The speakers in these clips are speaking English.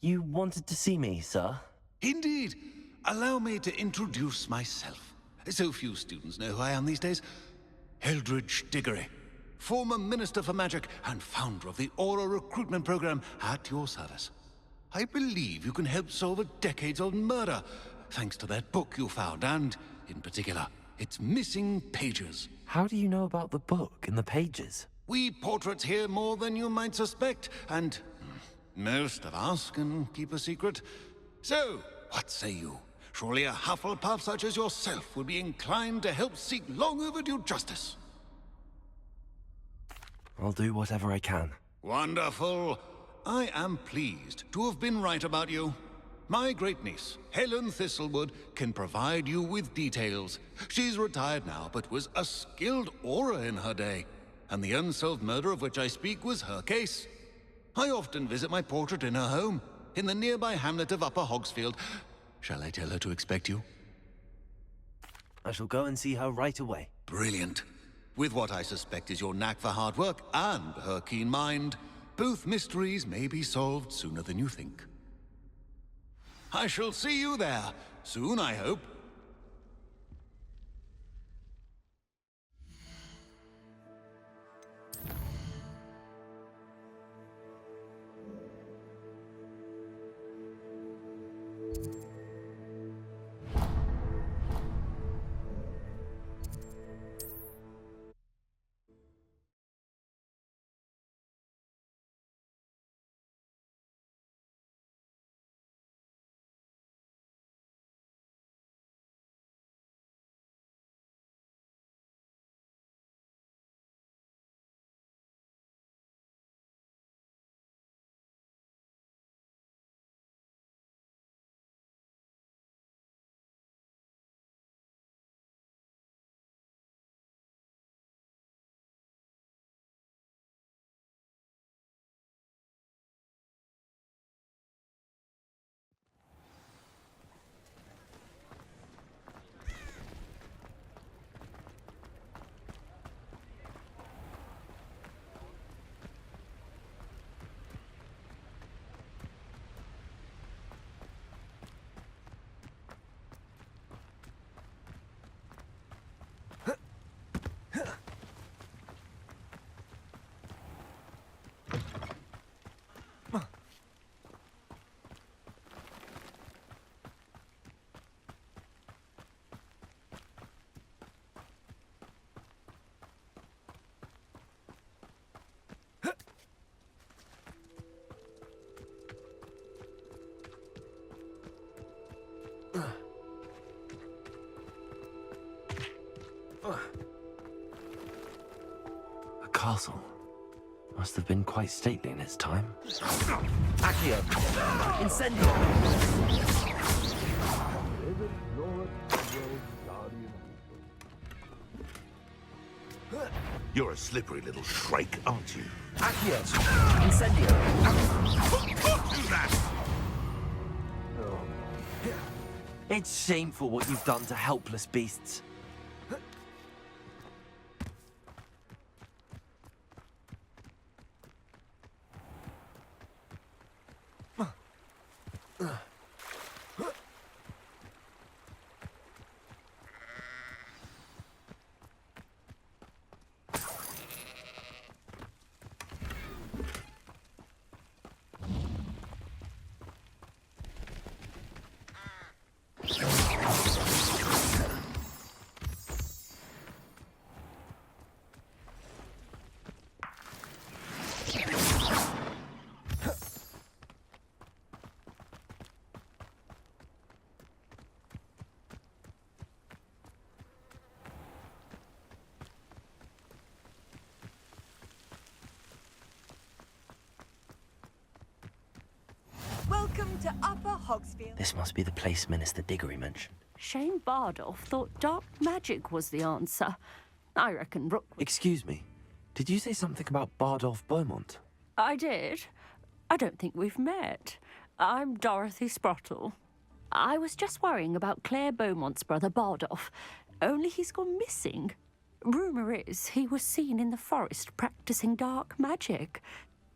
You wanted to see me, sir? Indeed. Allow me to introduce myself. So few students know who I am these days. Eldridge Diggory, former Minister for Magic and founder of the Aura Recruitment Program, at your service. I believe you can help solve a decades-old murder, thanks to that book you found, and, in particular, its missing pages. How do you know about the book and the pages? We portraits hear more than you might suspect, and most of us can keep a secret. So, what say you? Surely a Hufflepuff such as yourself would be inclined to help seek long overdue justice. I'll do whatever I can. Wonderful. I am pleased to have been right about you. My great-niece, Helen Thistlewood, can provide you with details. She's retired now, but was a skilled aura in her day. And the unsolved murder of which I speak was her case. I often visit my portrait in her home, in the nearby hamlet of Upper Hogsfield. Shall I tell her to expect you? I shall go and see her right away. Brilliant. With what I suspect is your knack for hard work and her keen mind, both mysteries may be solved sooner than you think. I shall see you there, soon I hope. A castle. Must have been quite stately in its time. Accio! Incendio! You're a slippery little shrike, aren't you? Accio! Incendio! Do that! It's shameful what you've done to helpless beasts. Welcome to Upper Hogsfield. This must be the place Minister Diggory mentioned. Shane Bardolph thought dark magic was the answer. I reckon Rook... Excuse me. Did you say something about Bardolph Beaumont? I did. I don't think we've met. I'm Dorothy Sprottle. I was just worrying about Claire Beaumont's brother Bardolph, only he's gone missing. Rumour is he was seen in the forest practicing dark magic.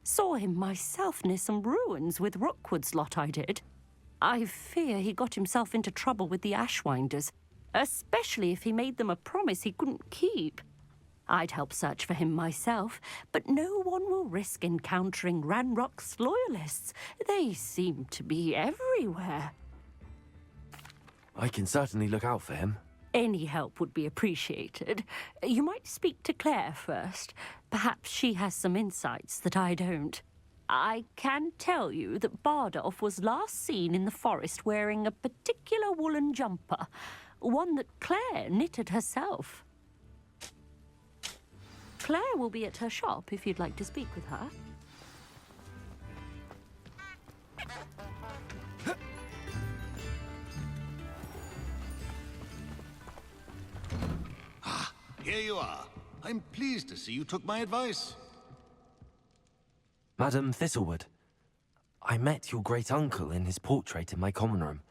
Saw him myself near some ruins with Rookwood's lot I did. I fear he got himself into trouble with the Ashwinders, especially if he made them a promise he couldn't keep. I'd help search for him myself, but no one will risk encountering Ranrock's loyalists. They seem to be everywhere. I can certainly look out for him. Any help would be appreciated. You might speak to Claire first. Perhaps she has some insights that I don't. I can tell you that Bardolph was last seen in the forest wearing a particular woolen jumper, one that Claire knitted herself. Claire will be at her shop if you'd like to speak with her. Here you are. I'm pleased to see you took my advice. Madam Thistlewood, I met your great-uncle in his portrait in my common room.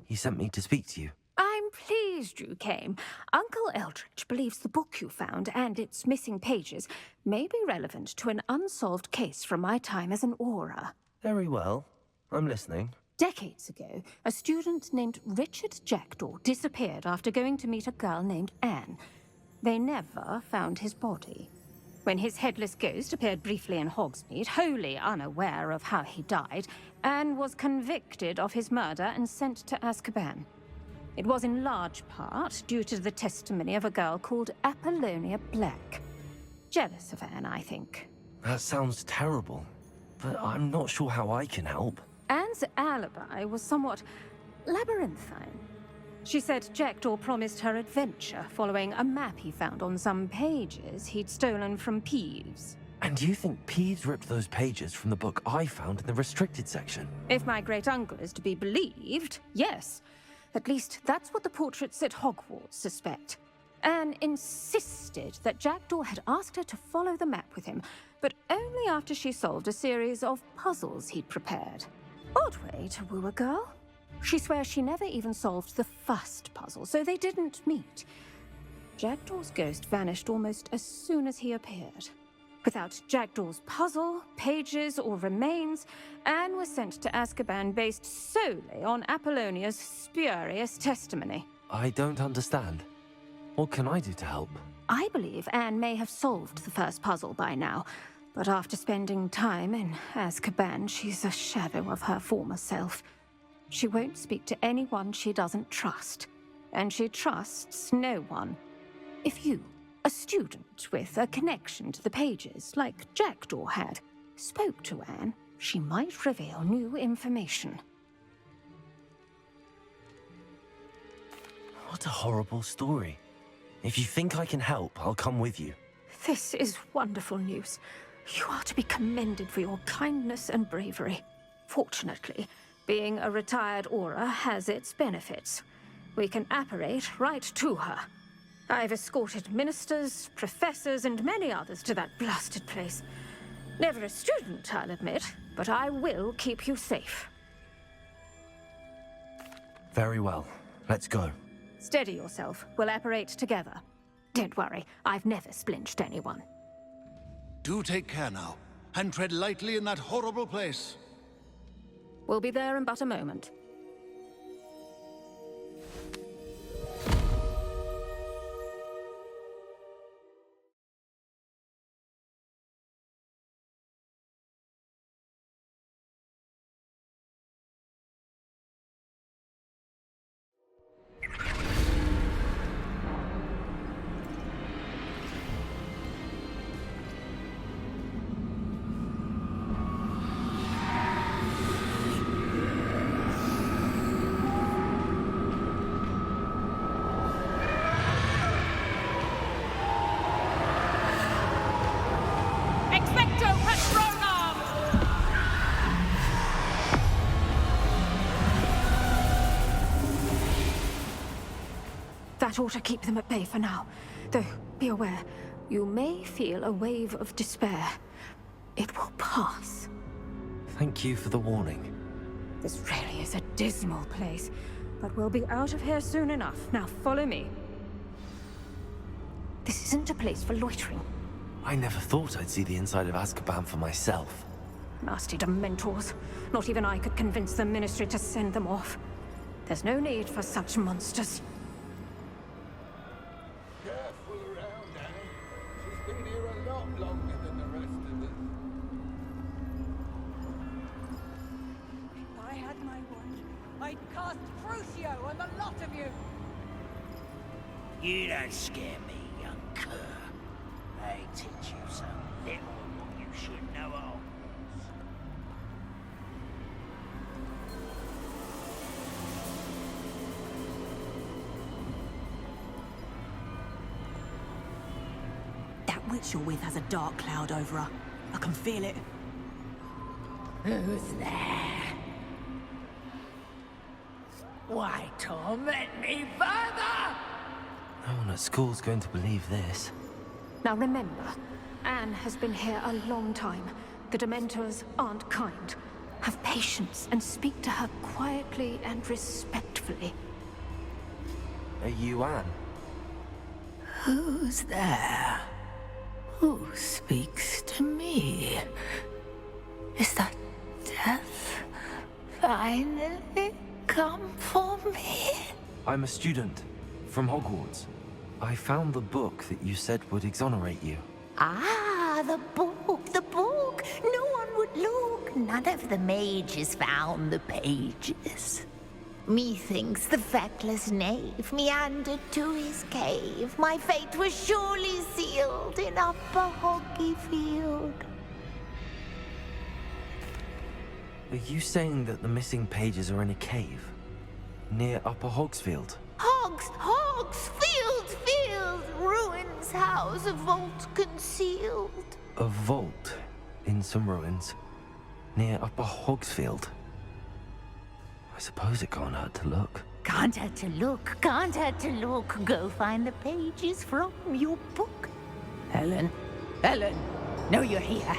He sent me to speak to you. I'm pleased you came. Uncle Eldridge believes the book you found and its missing pages may be relevant to an unsolved case from my time as an Auror. Very well. I'm listening. Decades ago, a student named Richard Jackdaw disappeared after going to meet a girl named Anne. They never found his body. When his headless ghost appeared briefly in Hogsmeade, wholly unaware of how he died, Anne was convicted of his murder and sent to Azkaban. It was in large part due to the testimony of a girl called Apollonia Black. Jealous of Anne, I think. That sounds terrible, but I'm not sure how I can help. Anne's alibi was somewhat labyrinthine. She said Jackdaw promised her adventure following a map he found on some pages he'd stolen from Peeves. And you think Peeves ripped those pages from the book I found in the restricted section? If my great-uncle is to be believed, yes. At least that's what the portraits at Hogwarts suspect. Anne insisted that Jackdaw had asked her to follow the map with him, but only after she solved a series of puzzles he'd prepared. Odd way to woo a girl. She swears she never even solved the first puzzle, so they didn't meet. Jackdaw's ghost vanished almost as soon as he appeared. Without Jackdaw's puzzle, pages, or remains, Anne was sent to Azkaban based solely on Apollonia's spurious testimony. I don't understand. What can I do to help? I believe Anne may have solved the first puzzle by now, but after spending time in Azkaban, she's a shadow of her former self. She won't speak to anyone she doesn't trust, and she trusts no one. If you, a student with a connection to the pages, like Jackdaw had, spoke to Anne, she might reveal new information. What a horrible story. If you think I can help, I'll come with you. This is wonderful news. You are to be commended for your kindness and bravery. Fortunately, being a retired Auror has its benefits. We can apparate right to her. I've escorted ministers, professors, and many others to that blasted place. Never a student, I'll admit, but I will keep you safe. Very well. Let's go. Steady yourself. We'll apparate together. Don't worry, I've never splinched anyone. Do take care now, and tread lightly in that horrible place. We'll be there in but a moment. That ought to keep them at bay for now. Though, be aware, you may feel a wave of despair. It will pass. Thank you for the warning. This really is a dismal place, but we'll be out of here soon enough. Now follow me. This isn't a place for loitering. I never thought I'd see the inside of Azkaban for myself. Nasty Dementors. Not even I could convince the Ministry to send them off. There's no need for such monsters. Careful around, Annie. She's been here a lot longer than the rest of us. If I had my wand, I'd cast Crucio on the lot of you. You don't scare me, young cur. I teach you so little what you should know of. That witch you're with has a dark cloud over her. I can feel it. Who's there? Why torment me further? No one at school's going to believe this. Now remember, Anne has been here a long time. The Dementors aren't kind. Have patience and speak to her quietly and respectfully. Are you Anne? Who's there? Who speaks to me? Is that death finally come for me? I'm a student from Hogwarts. I found the book that you said would exonerate you. Ah, the book, the book. No one would look. None of the mages found the pages. Methinks the feckless knave meandered to his cave. My fate was surely sealed in Upper Hoggyfield. Are you saying that the missing pages are in a cave? Near Upper Hogsfield? Field, ruins house, a vault concealed. A vault in some ruins near Upper Hogsfield. I suppose it can't hurt to look. Can't hurt to look, can't hurt to look. Go find the pages from your book. Helen, know you're here.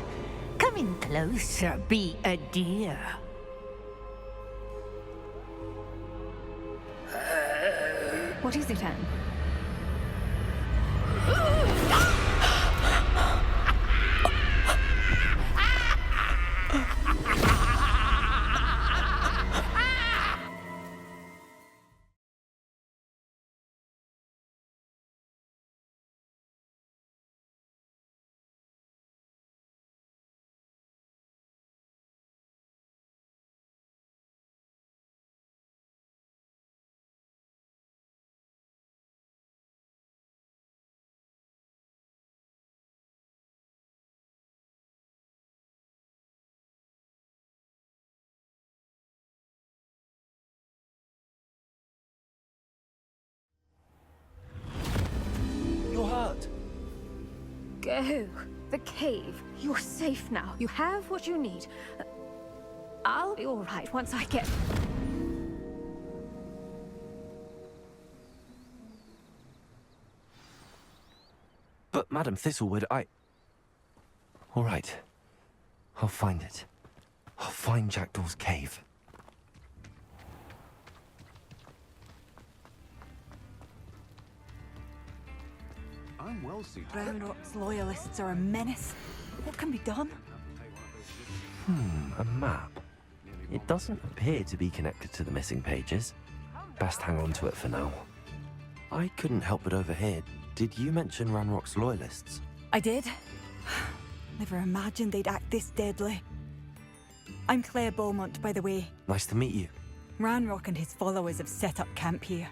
Come in closer, be a dear. What is it, Anne? You're hurt. Go. The cave. You're safe now. You have what you need. I'll be all right once I get... But Madam Thistlewood, all right. I'll find it. I'll find Jackdaw's cave. I'm well suited. Ranrock's loyalists are a menace. What can be done? A map. It doesn't appear to be connected to the missing pages. Best hang on to it for now. I couldn't help but overhear. Did you mention Ranrock's loyalists? I did. Never imagined they'd act this deadly. I'm Claire Beaumont, by the way. Nice to meet you. Ranrock and his followers have set up camp here.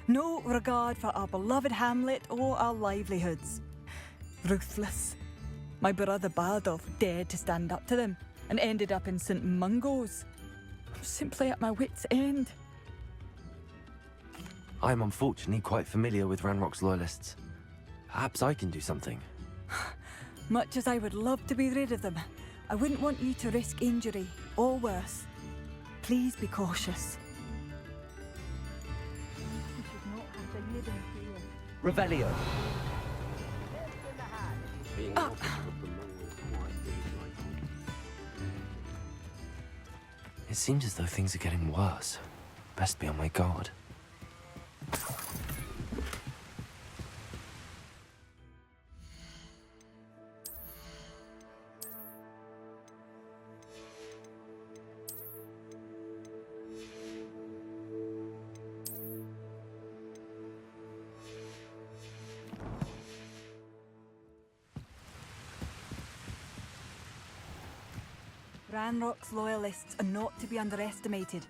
No regard for our beloved hamlet or our livelihoods. Ruthless. My brother Bardolph dared to stand up to them and ended up in St. Mungo's. I'm simply at my wit's end. I'm unfortunately quite familiar with Ranrock's loyalists. Perhaps I can do something. Much as I would love to be rid of them, I wouldn't want you to risk injury or worse. Please be cautious. Revelio. It seems as though things are getting worse. Best be on my guard. Ranrock's loyalists are not to be underestimated.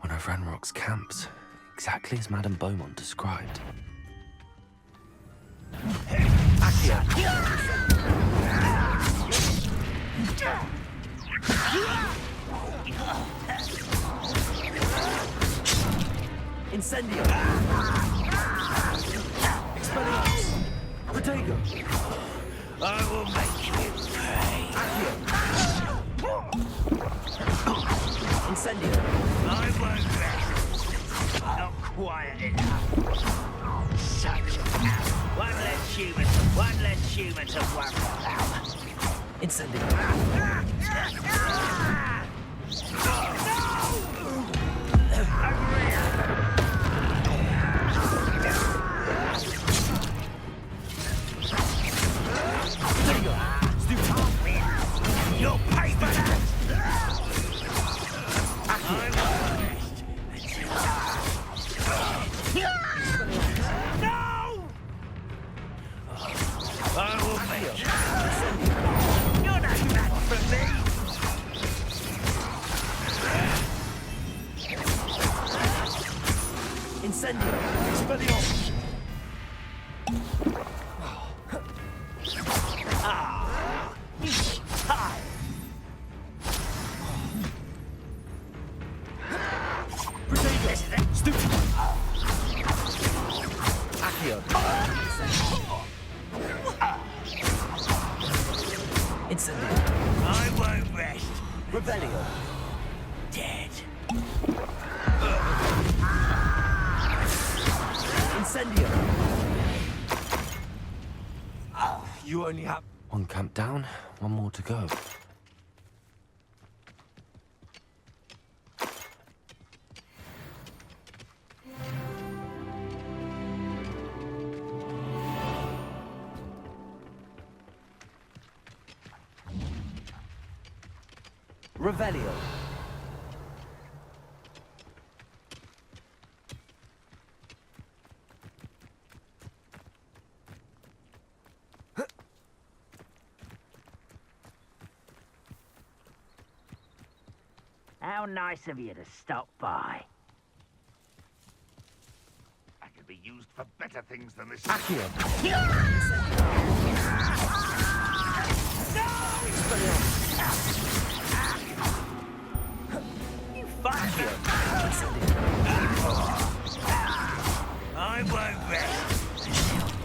One of Ranrock's camps, exactly as Madame Beaumont described. Incendio! Expelliarmus! Protego! I will make you pay. Incendio! I won't rest. Not quiet enough. Such a cow. One less human to worry about. Incendio! You'll pay for that! No! I will make you. You're not that for me! Incendio! Expelliarmus! I won't rest. Revelio! Dead. Incendio! You only have... One camp down, one more to go. Revelio! How nice of you to stop by. I could be used for better things than this. Accio! You fucker! I won't rest.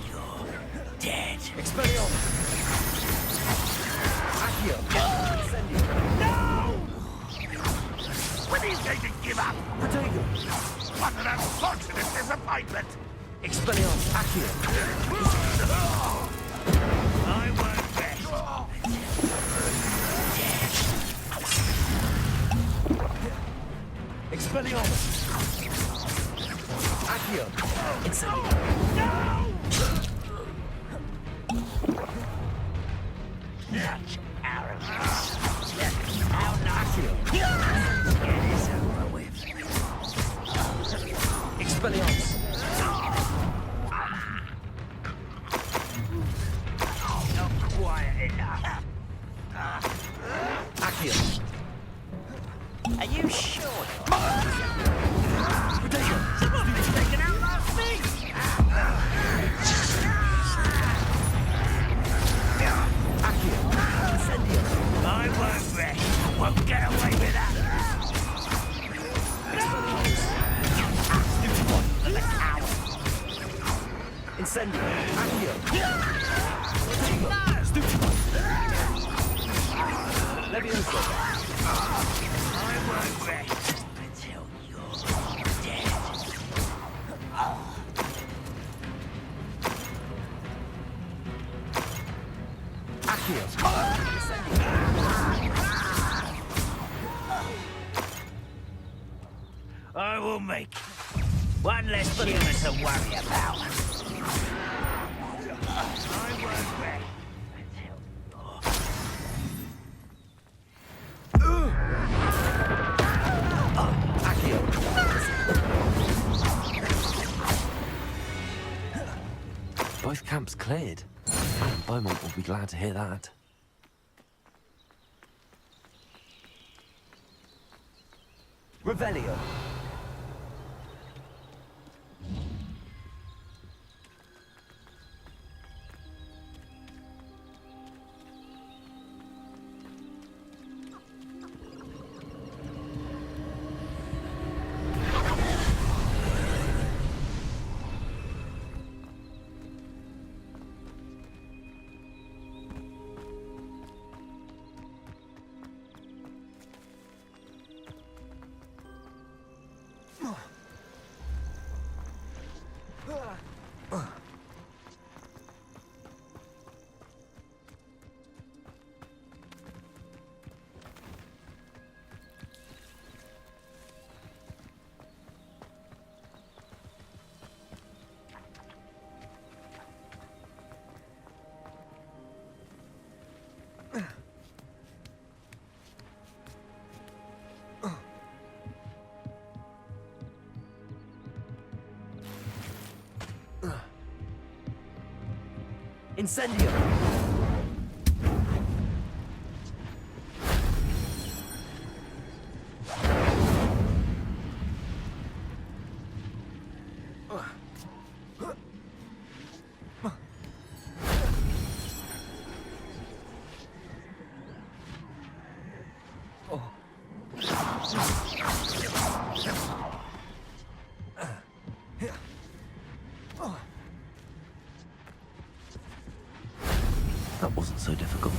You're dead. Expelliarmus! Accio! Incendio! No! When are you going to give up? Protego! What an unfortunate disappointment! Expelliarmus! Accio! I won't rest. Expelliarmus! Accio! Incendio! No! Such arrogance. How nice. Accio! Get this over with. Expelliarmus! Not quiet enough. Accio! Are you sure? Protego! Someone was taken out last week. Accio! Incendio! I won't rest. Won't get away with that. I will make one less human to worry about. I won't rest Both camps cleared. And Beaumont will be glad to hear that. Revelio. Incendio! That wasn't so difficult.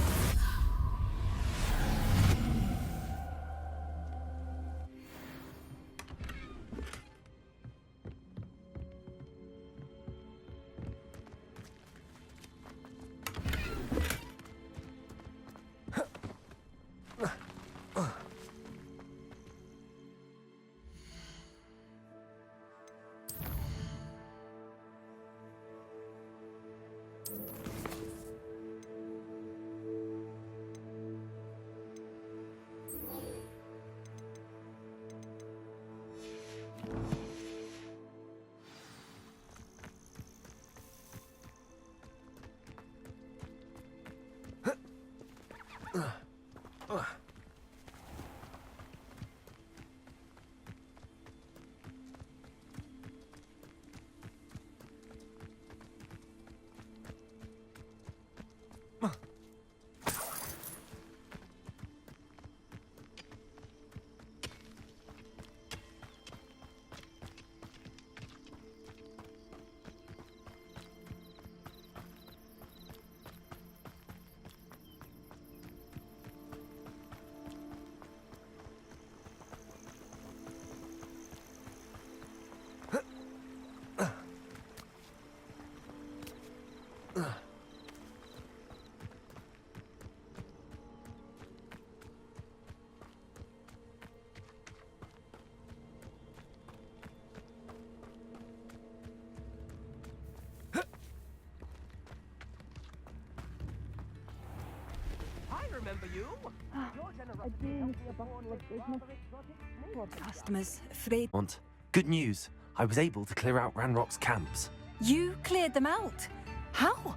Customers, afraid. Want good news. I was able to clear out Ranrock's camps. You cleared them out? How?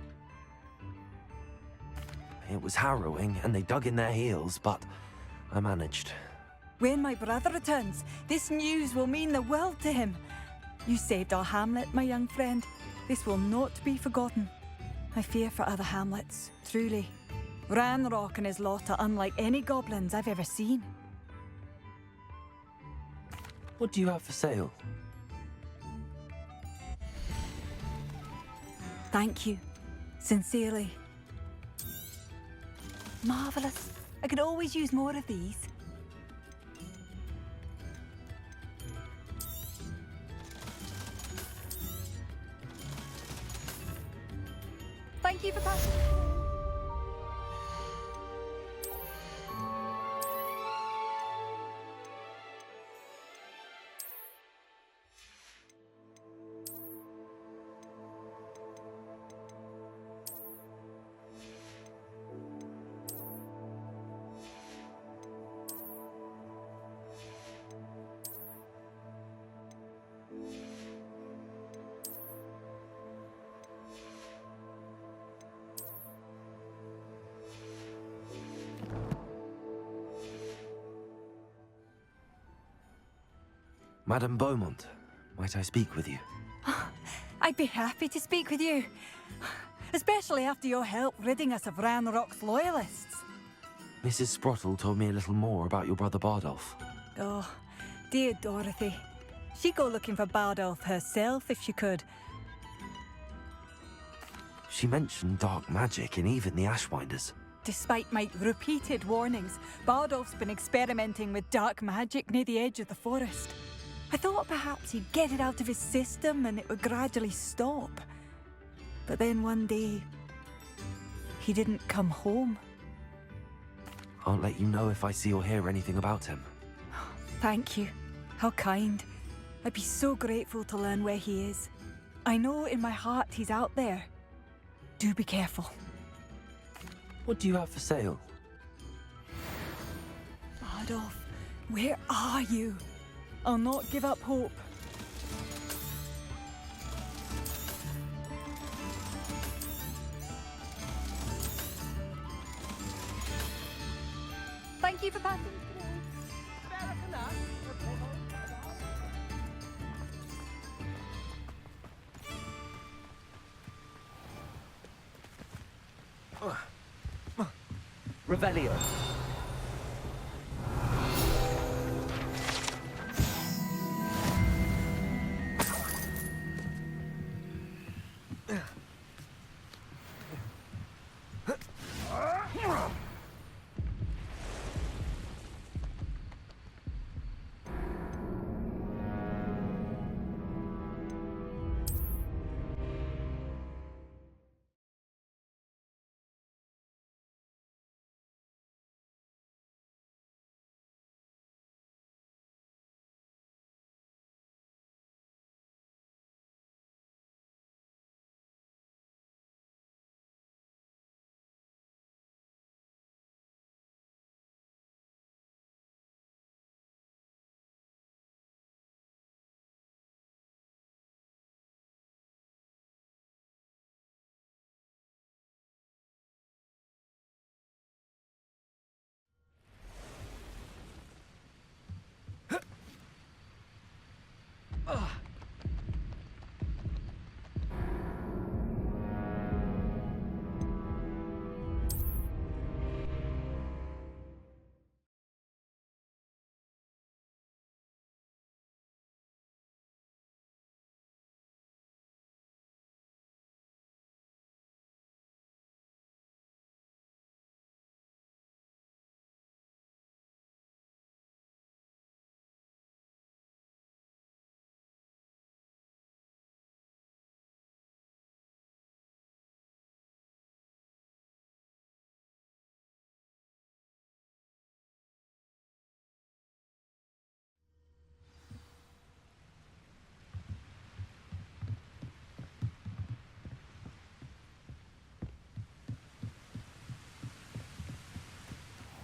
It was harrowing, and they dug in their heels, but I managed. When my brother returns, this news will mean the world to him. You saved our hamlet, my young friend. This will not be forgotten. I fear for other hamlets, truly. Ranrock and his lot are unlike any goblins I've ever seen. What do you have for sale? Thank you. Sincerely. Marvellous. I could always use more of these. Thank you for passing. Madame Beaumont, might I speak with you? I'd be happy to speak with you. Especially after your help ridding us of Ranrock's loyalists. Mrs. Sprottle told me a little more about your brother Bardolph. Oh, dear Dorothy. She'd go looking for Bardolph herself if she could. She mentioned dark magic and even the Ashwinders. Despite my repeated warnings, Bardolph's been experimenting with dark magic near the edge of the forest. I thought perhaps he'd get it out of his system and it would gradually stop. But then one day, he didn't come home. I'll let you know if I see or hear anything about him. Thank you. How kind. I'd be so grateful to learn where he is. I know in my heart he's out there. Do be careful. What do you have for sale? Bardolph, where are you? I'll not give up hope. Thank you for passing through. Revelio.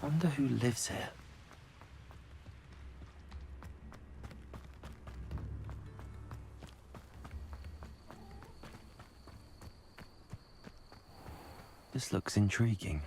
Wonder who lives here. This looks intriguing.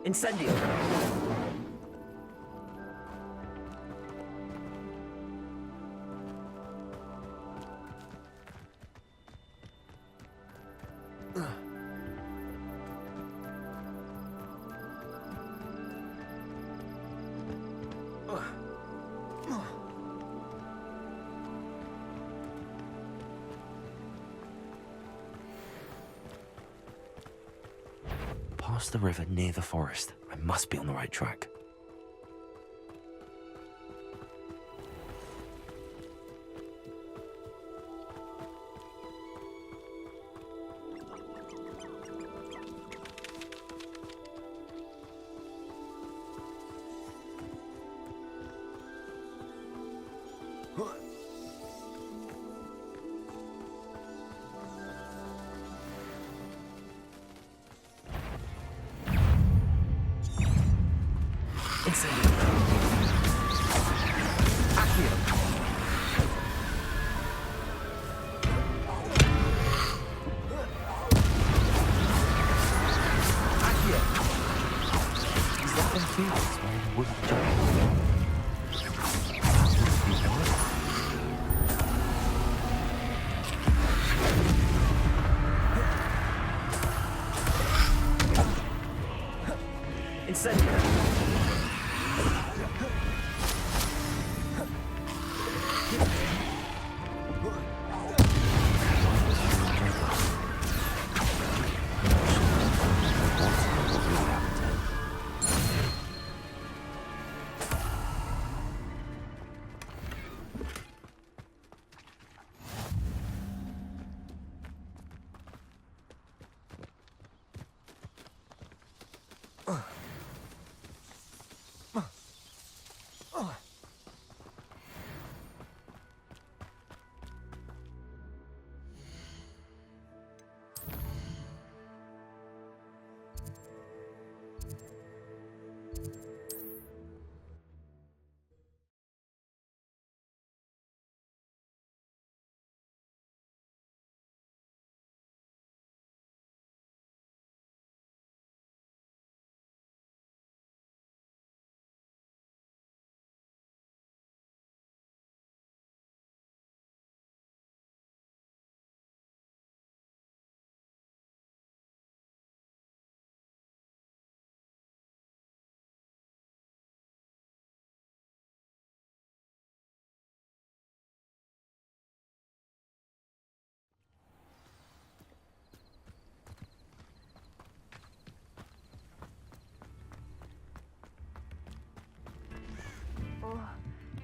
Incendio! Across the river near the forest. I must be on the right track.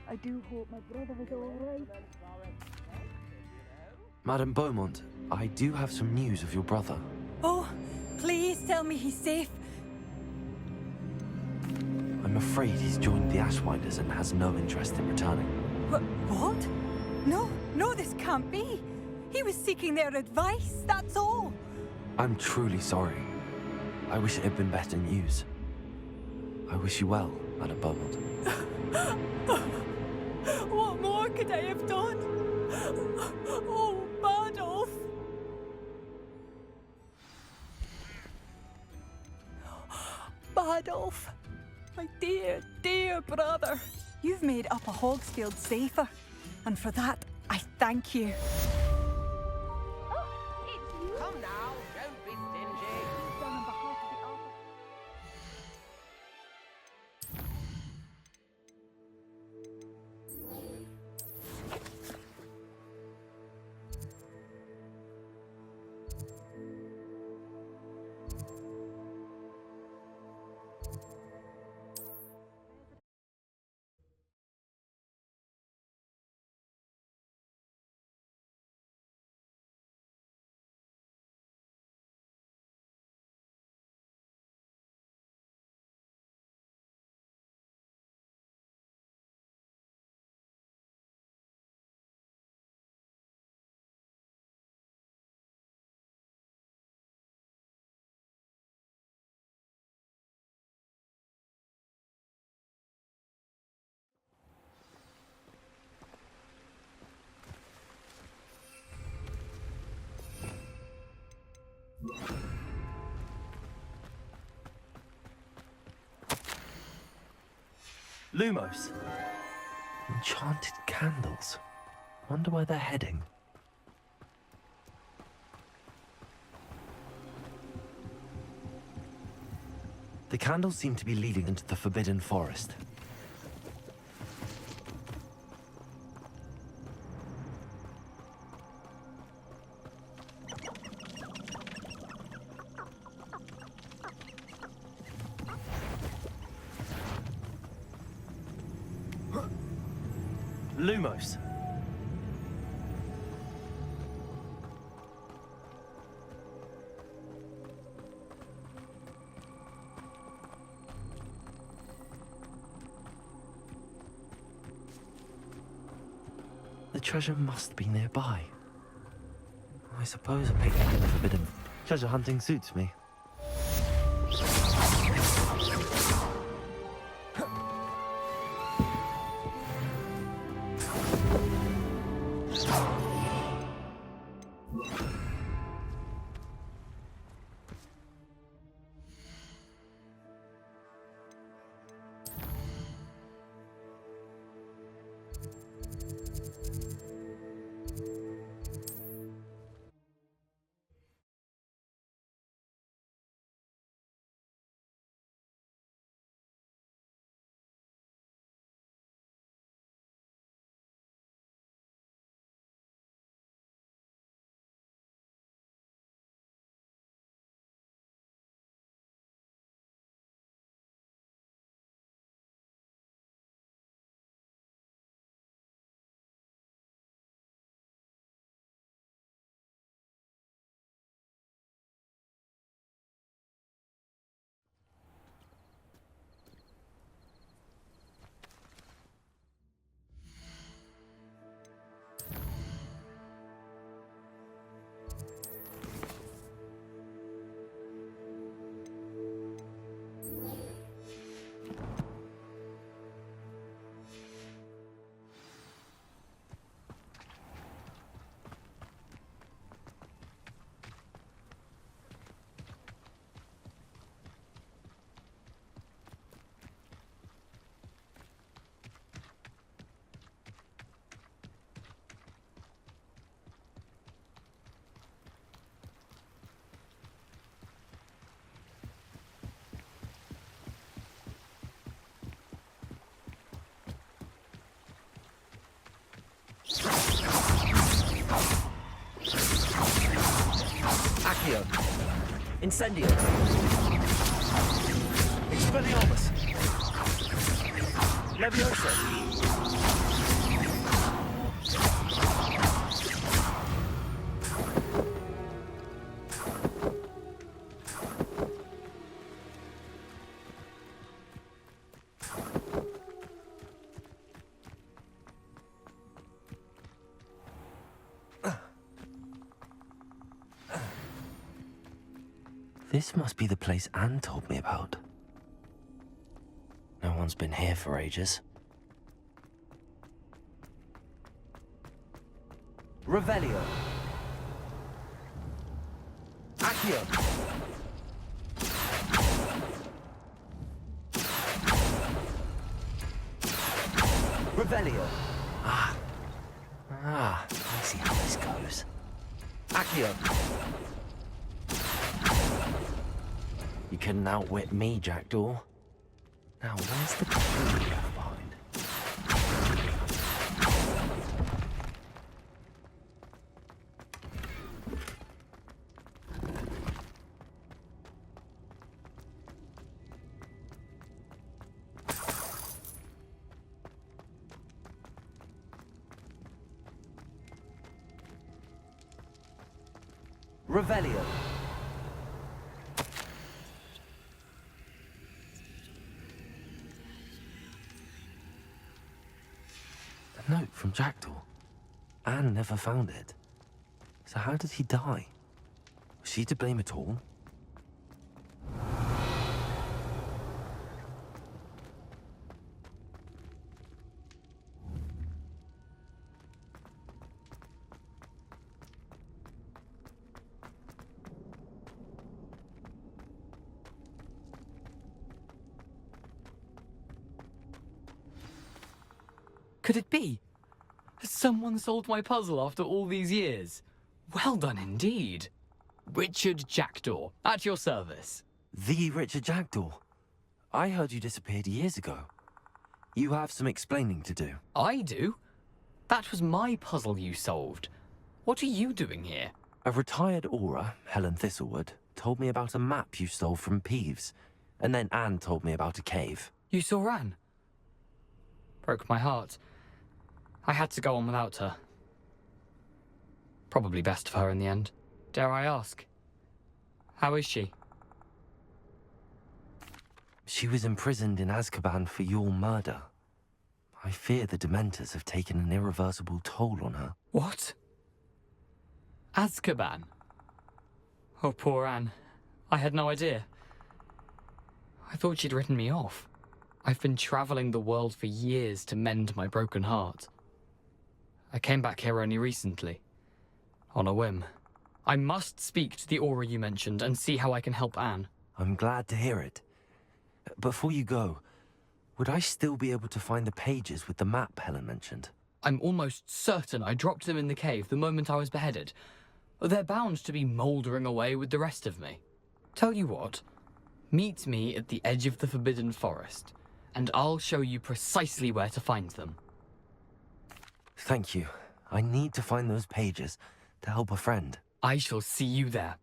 I do hope my brother is all right. Madame Beaumont, I do have some news of your brother. Oh, please tell me he's safe. I'm afraid he's joined the Ashwinders and has no interest in returning. What? No, this can't be. He was seeking their advice, that's all. I'm truly sorry. I wish it had been better news. I wish you well, Madame Beaumont. What more could I have done? Oh, Bardolph! Bardolph! My dear, dear brother! You've made Upper Hogsfield safer, and for that, I thank you. Come now, don't be stingy. Lumos! Enchanted candles. Wonder where they're heading. The candles seem to be leading into the Forbidden Forest. Lumos. The treasure must be nearby. I suppose a picnic in the forbidden treasure hunting suits me. Accio. Incendio. Expelliarmus. Leviosa. This must be the place Anne told me about. No one's been here for ages. Revelio. Accio. Revelio. I see how this goes. Accio. You couldn't outwit me, Jackdaw. Now, where's the clue you left behind? Revelio. A note from Jackdaw. Anne never found it. So how did he die? Was she to blame at all? Could it be? Has someone solved my puzzle after all these years? Well done indeed. Richard Jackdaw, at your service. The Richard Jackdaw. I heard you disappeared years ago. You have some explaining to do. I do? That was my puzzle you solved. What are you doing here? A retired aura, Helen Thistlewood, told me about a map you stole from Peeves. And then Anne told me about a cave. You saw Anne? Broke my heart. I had to go on without her. Probably best of her in the end. Dare I ask? How is she? She was imprisoned in Azkaban for your murder. I fear the Dementors have taken an irreversible toll on her. What? Azkaban? Oh, poor Anne. I had no idea. I thought she'd written me off. I've been traveling the world for years to mend my broken heart. I came back here only recently. On a whim. I must speak to the Aura you mentioned and see how I can help Anne. I'm glad to hear it. Before you go, would I still be able to find the pages with the map Helen mentioned? I'm almost certain I dropped them in the cave the moment I was beheaded. They're bound to be mouldering away with the rest of me. Tell you what, meet me at the edge of the Forbidden Forest, and I'll show you precisely where to find them. Thank you. I need to find those pages to help a friend. I shall see you there.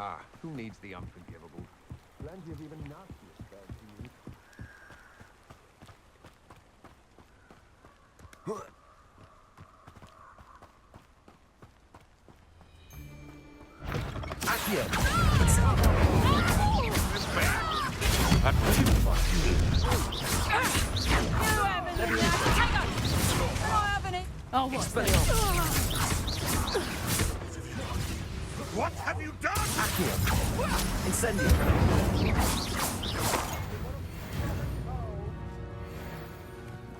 Ah, who needs the unforgivable? Plenty of even nastier spells to use. Accio! Oh, what? What have you done? Accio! Incendio!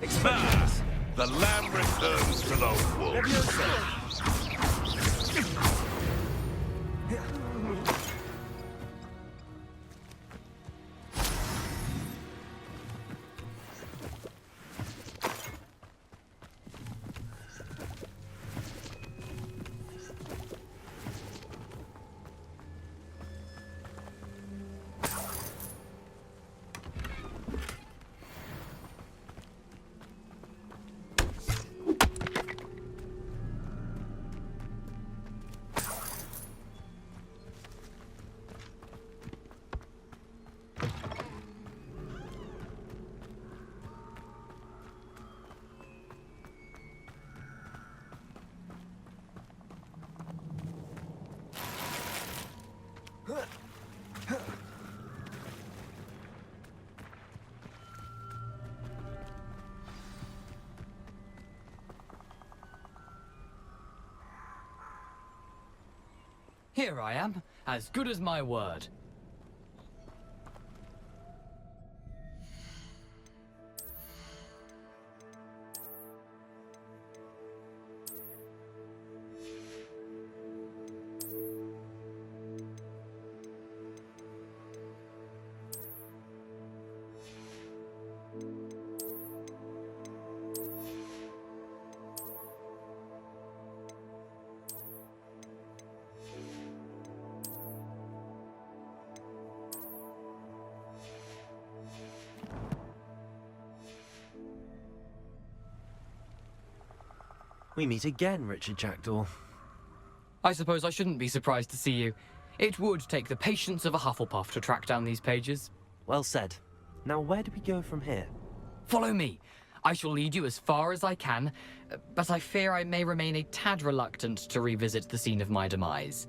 Expect the lamb returns to the wolf. Here I am, as good as my word. We meet again, Richard Jackdaw. I suppose I shouldn't be surprised to see you. It would take the patience of a Hufflepuff to track down these pages. Well said. Now where do we go from here? Follow me. I shall lead you as far as I can, but I fear I may remain a tad reluctant to revisit the scene of my demise.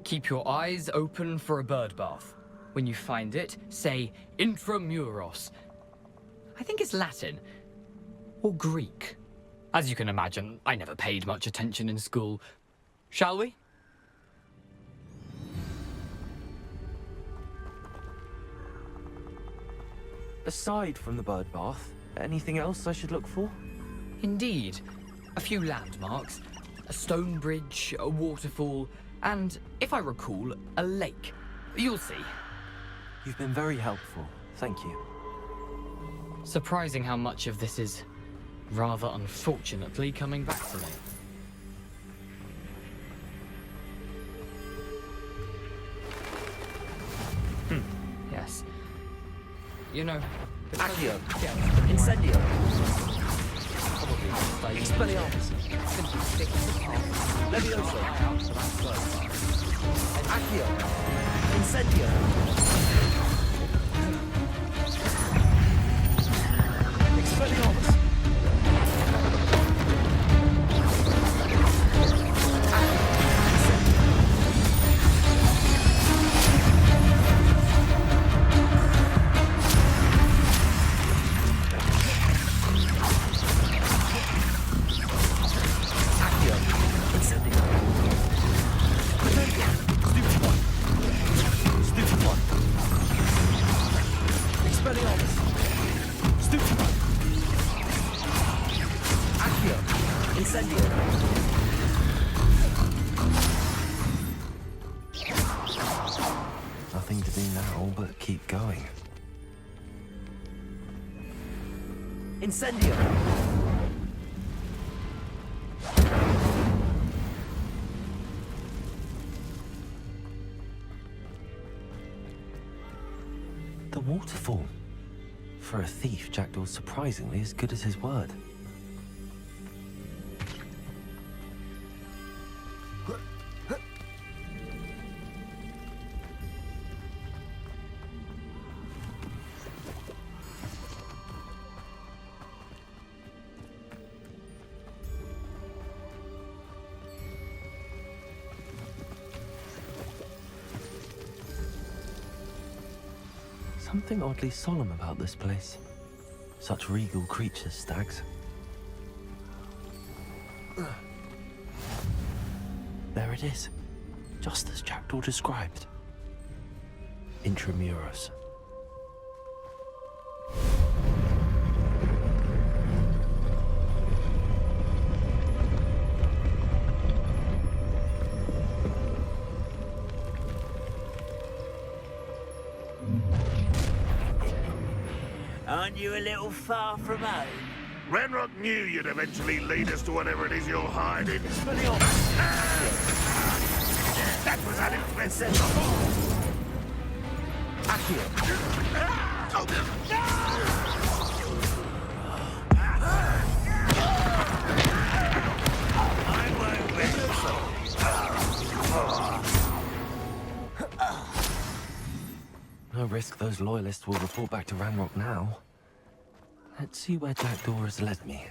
Keep your eyes open for a bird bath. When you find it, say intramuros. I think it's Latin. Or Greek. As you can imagine, I never paid much attention in school. Shall we? Aside from the bird bath, anything else I should look for? Indeed. A few landmarks. A stone bridge, a waterfall, and, if I recall, a lake. You'll see. You've been very helpful. Thank you. Surprising how much of this is, rather unfortunately, coming back to me. Yes. You know... Accio! Yeah, Incendio! Probably just I Expelliarmus! simply stick to the path. Levioso! Out to that bird bath. Accio! Incendio! Expelliarmus! Nothing to do now but keep going. Incendio! The waterfall. For a thief, Jackdaw's surprisingly as good as his word. Something oddly solemn about this place. Such regal creatures, stags. There it is, just as Jackdaw described. Intramuros. Aren't you a little far from home? Ranrock knew you'd eventually lead us to whatever it is you're hiding. That was unexpected. No risk those loyalists will report back to Ranrock now. Let's see where Jackdaw has led me.